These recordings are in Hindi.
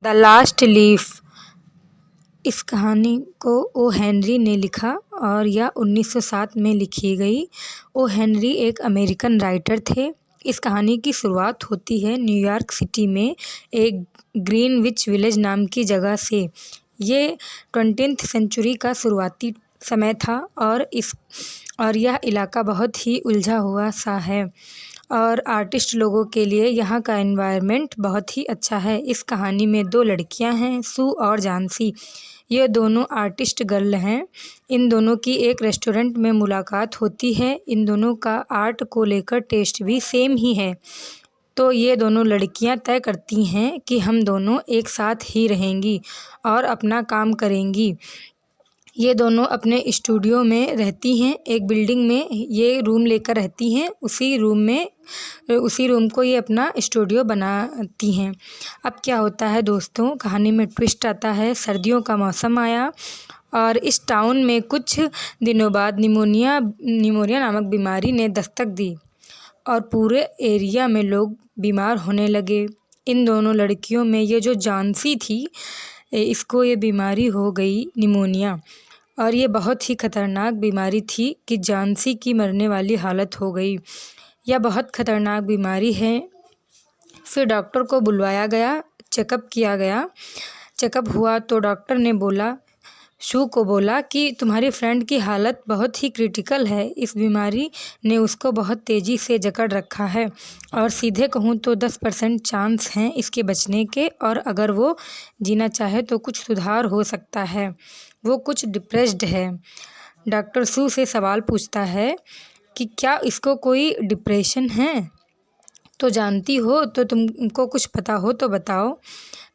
The last leaf. इस कहानी को ओ हेनरी ने लिखा और यह 1907 में लिखी गई। ओ हेनरी एक अमेरिकन राइटर थे। इस कहानी की शुरुआत होती है न्यूयॉर्क सिटी में एक ग्रीनविच विलेज नाम की जगह से। ये 20th सेंचुरी का शुरुआती समय था और यह इलाका बहुत ही उलझा हुआ सा है और आर्टिस्ट लोगों के लिए यहाँ का एनवायरनमेंट बहुत ही अच्छा है। इस कहानी में दो लड़कियाँ हैं, सू और जानसी। ये दोनों आर्टिस्ट गर्ल हैं। इन दोनों की एक रेस्टोरेंट में मुलाकात होती है। इन दोनों का आर्ट को लेकर टेस्ट भी सेम ही है। तो ये दोनों लड़कियां तय करती हैं कि हम दोनों एक साथ ही रहेंगी और अपना काम करेंगी। ये दोनों अपने स्टूडियो में रहती हैं, एक बिल्डिंग में ये रूम लेकर रहती हैं। उसी रूम को ये अपना स्टूडियो बनाती हैं। अब क्या होता है दोस्तों, कहानी में ट्विस्ट आता है। सर्दियों का मौसम आया और इस टाउन में कुछ दिनों बाद निमोनिया नामक बीमारी ने दस्तक दी और पूरे एरिया में लोग बीमार होने लगे। इन दोनों लड़कियों में ये जो जानसी थी, इसको ये बीमारी हो गई निमोनिया, और ये बहुत ही ख़तरनाक बीमारी थी कि जानसी की मरने वाली हालत हो गई। यह बहुत ख़तरनाक बीमारी है। फिर डॉक्टर को बुलवाया गया, चेकअप किया गया। चेकअप हुआ तो डॉक्टर ने शू को बोला कि तुम्हारी फ्रेंड की हालत बहुत ही क्रिटिकल है। इस बीमारी ने उसको बहुत तेज़ी से जकड़ रखा है और सीधे कहूँ तो 10% चांस हैं इसके बचने के, और अगर वो जीना चाहे तो कुछ सुधार हो सकता है। वो कुछ डिप्रेस्ड है। डॉक्टर सू से सवाल पूछता है कि क्या इसको कोई डिप्रेशन है? तो जानती हो तो तुमको कुछ पता हो तो बताओ,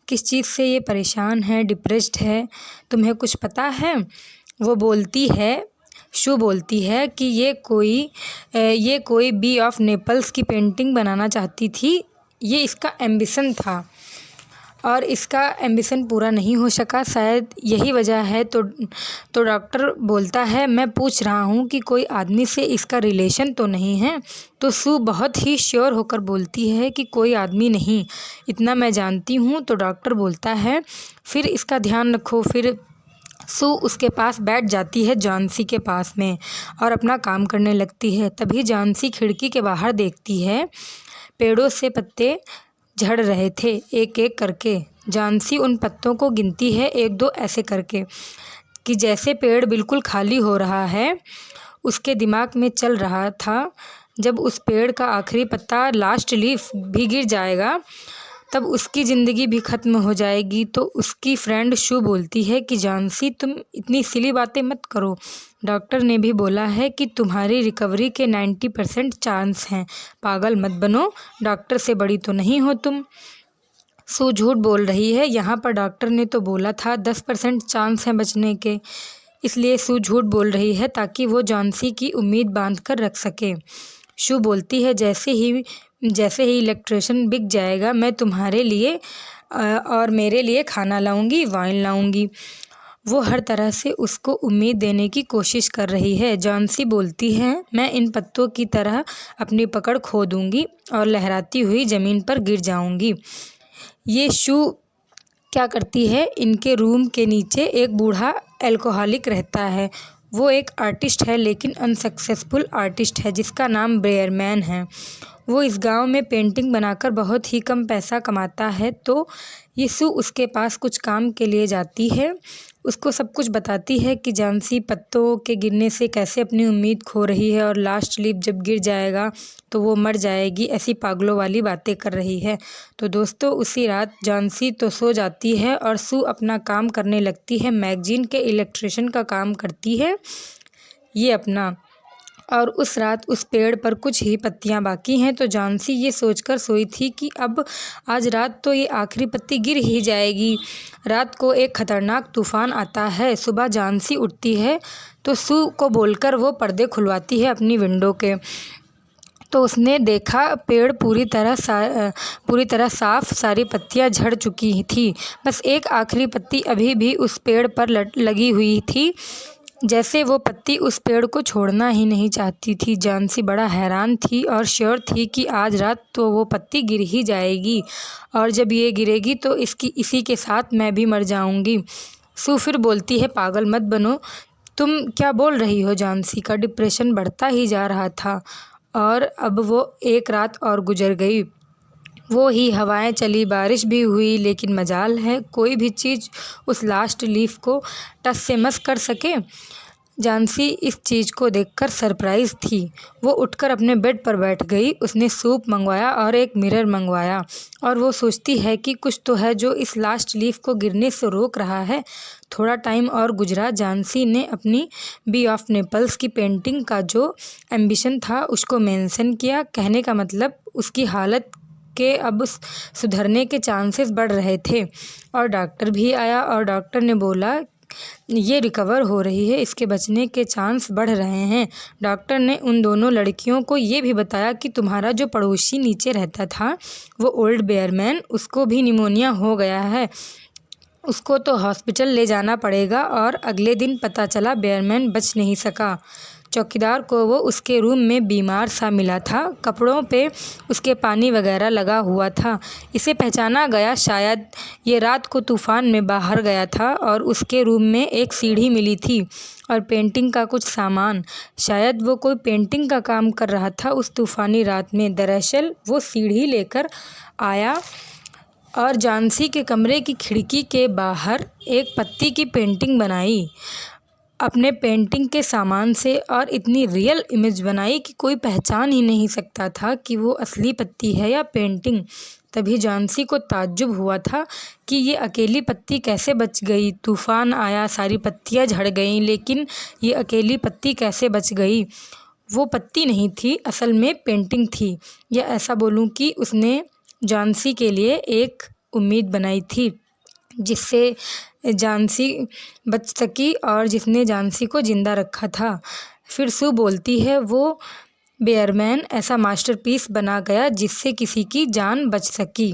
किस चीज़ से ये परेशान है, डिप्रेस्ड है, तुम्हें कुछ पता है? वो बोलती है, शू बोलती है कि ये कोई बी ऑफ नेपल्स की पेंटिंग बनाना चाहती थी। ये इसका एम्बिशन था और इसका एम्बिशन पूरा नहीं हो सका, शायद यही वजह है। तो डॉक्टर बोलता है, मैं पूछ रहा हूँ कि कोई आदमी से इसका रिलेशन तो नहीं है? तो सू बहुत ही श्योर होकर बोलती है कि कोई आदमी नहीं, इतना मैं जानती हूँ। तो डॉक्टर बोलता है, फिर इसका ध्यान रखो। फिर सू उसके पास बैठ जाती है, जानसी के पास में, और अपना काम करने लगती है। तभी जानसी खिड़की के बाहर देखती है, पेड़ों से पत्ते झड़ रहे थे एक एक करके। जानसी उन पत्तों को गिनती है, एक दो ऐसे करके, कि जैसे पेड़ बिल्कुल खाली हो रहा है। उसके दिमाग में चल रहा था, जब उस पेड़ का आखिरी पत्ता, लास्ट लीफ भी गिर जाएगा तब उसकी ज़िंदगी भी ख़त्म हो जाएगी। तो उसकी फ्रेंड शू बोलती है कि जानसी, तुम इतनी सिली बातें मत करो। डॉक्टर ने भी बोला है कि तुम्हारी रिकवरी के 90% चांस हैं। पागल मत बनो, डॉक्टर से बड़ी तो नहीं हो तुम। सू झूठ बोल रही है। यहाँ पर डॉक्टर ने तो बोला था 10% चांस हैं बचने के, इसलिए सू झूठ बोल रही है ताकि वो जानसी की उम्मीद बांध कर रख सके। शू बोलती है, जैसे ही इलेक्ट्रिशियन बिक जाएगा, मैं तुम्हारे लिए और मेरे लिए खाना लाऊंगी, वाइन लाऊंगी। वो हर तरह से उसको उम्मीद देने की कोशिश कर रही है। जानसी बोलती है, मैं इन पत्तों की तरह अपनी पकड़ खो दूंगी और लहराती हुई ज़मीन पर गिर जाऊंगी। ये शू क्या करती है, इनके रूम के नीचे एक बूढ़ा एल्कोहलिक रहता है। वो एक आर्टिस्ट है, लेकिन अनसक्सेसफुल आर्टिस्ट है, जिसका नाम ब्रेयरमैन है। वो इस गांव में पेंटिंग बनाकर बहुत ही कम पैसा कमाता है। तो ये सू उसके पास कुछ काम के लिए जाती है। उसको सब कुछ बताती है कि जानसी पत्तों के गिरने से कैसे अपनी उम्मीद खो रही है और लास्ट लीफ जब गिर जाएगा तो वो मर जाएगी, ऐसी पागलों वाली बातें कर रही है। तो दोस्तों, उसी रात जानसी तो सो जाती है और सू अपना काम करने लगती है। मैगजीन के इलेक्ट्रिशियन का काम करती है ये अपना। और उस रात उस पेड़ पर कुछ ही पत्तियां बाकी हैं। तो जानसी ये सोचकर सोई थी कि अब आज रात तो ये आखिरी पत्ती गिर ही जाएगी। रात को एक खतरनाक तूफान आता है। सुबह जानसी उठती है तो सू को बोलकर वो पर्दे खुलवाती है अपनी विंडो के। तो उसने देखा पेड़ पूरी तरह साफ, सारी पत्तियां झड़ चुकी थी। बस एक आखिरी पत्ती अभी भी उस पेड़ पर लगी हुई थी। जैसे वो पत्ती उस पेड़ को छोड़ना ही नहीं चाहती थी। झांसी बड़ा हैरान थी और श्योर थी कि आज रात तो वो पत्ती गिर ही जाएगी और जब ये गिरेगी तो इसी के साथ मैं भी मर जाऊंगी। सू फिर बोलती है, पागल मत बनो, तुम क्या बोल रही हो। झांसी का डिप्रेशन बढ़ता ही जा रहा था और अब वो एक रात और गुजर गई। वो ही हवाएं चली, बारिश भी हुई, लेकिन मजाल है कोई भी चीज़ उस लास्ट लीफ को टस से मस कर सके। झांसी इस चीज़ को देखकर सरप्राइज थी। वो उठकर अपने बेड पर बैठ गई। उसने सूप मंगवाया और एक मिरर मंगवाया और वो सोचती है कि कुछ तो है जो इस लास्ट लीफ को गिरने से रोक रहा है। थोड़ा टाइम और गुजरा। झांसी ने अपनी बी ऑफ नेपल्स की पेंटिंग का जो एम्बिशन था उसको मेंशन किया। कहने का मतलब उसकी हालत के अब सुधरने के चांसेस बढ़ रहे थे और डॉक्टर भी आया और डॉक्टर ने बोला ये रिकवर हो रही है, इसके बचने के चांस बढ़ रहे हैं। डॉक्टर ने उन दोनों लड़कियों को ये भी बताया कि तुम्हारा जो पड़ोसी नीचे रहता था वो ओल्ड बेयरमैन, उसको भी निमोनिया हो गया है, उसको तो हॉस्पिटल ले जाना पड़ेगा। और अगले दिन पता चला बेयरमैन बच नहीं सका। चौकीदार को वो उसके रूम में बीमार सा मिला था। कपड़ों पे उसके पानी वगैरह लगा हुआ था। इसे पहचाना गया, शायद ये रात को तूफ़ान में बाहर गया था और उसके रूम में एक सीढ़ी मिली थी और पेंटिंग का कुछ सामान। शायद वो कोई पेंटिंग का काम कर रहा था उस तूफ़ानी रात में। दरअसल वो सीढ़ी लेकर आया और झांसी के कमरे की खिड़की के बाहर एक पत्ती की पेंटिंग बनाई अपने पेंटिंग के सामान से और इतनी रियल इमेज बनाई कि कोई पहचान ही नहीं सकता था कि वो असली पत्ती है या पेंटिंग। तभी झांसी को ताज्जुब हुआ था कि ये अकेली पत्ती कैसे बच गई। तूफ़ान आया, सारी पत्तियां झड़ गईं, लेकिन ये अकेली पत्ती कैसे बच गई। वो पत्ती नहीं थी, असल में पेंटिंग थी, या ऐसा बोलूं कि उसने झांसी के लिए एक उम्मीद बनाई थी जिससे झांसी बच सकी और जिसने झांसी को ज़िंदा रखा था। फिर सू बोलती है, वो बेयरमैन ऐसा मास्टरपीस बना गया जिससे किसी की जान बच सकी।